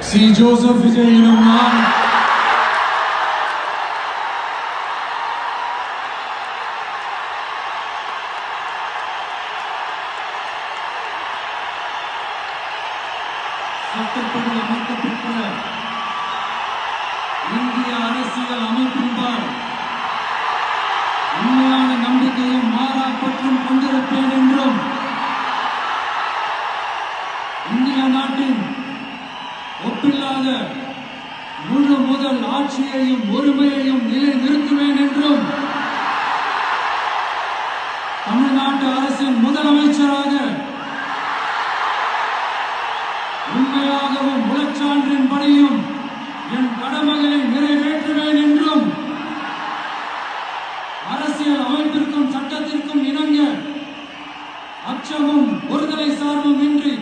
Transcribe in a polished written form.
C. Joseph Vijay எனும் நான் சட்டப்படி அமைக்கப்பட்ட இந்திய அரசியல் அமைப்பின்பால் உண்மையான நம்பிக்கையும் மாறா பற்றும் கொண்டிருப்பேன் என்றும் இந்திய நாட்டின் ஒப்பில்லாத முழு முதல் ஆட்சியையும் ஒருமையையும் நிலைநிறுத்துவேன் என்றும் தமிழ்நாட்டு அரசின் முதலமைச்சராக உண்மையாகவும் உளச்சான்றின்படியும் என் கடமைகளை நிறைவேற்றுவேன் என்றும் அரசியல் அமைப்பிற்கும் சட்டத்திற்கும் இணங்க அச்சமும் ஒருதலை சார்பும் இன்றி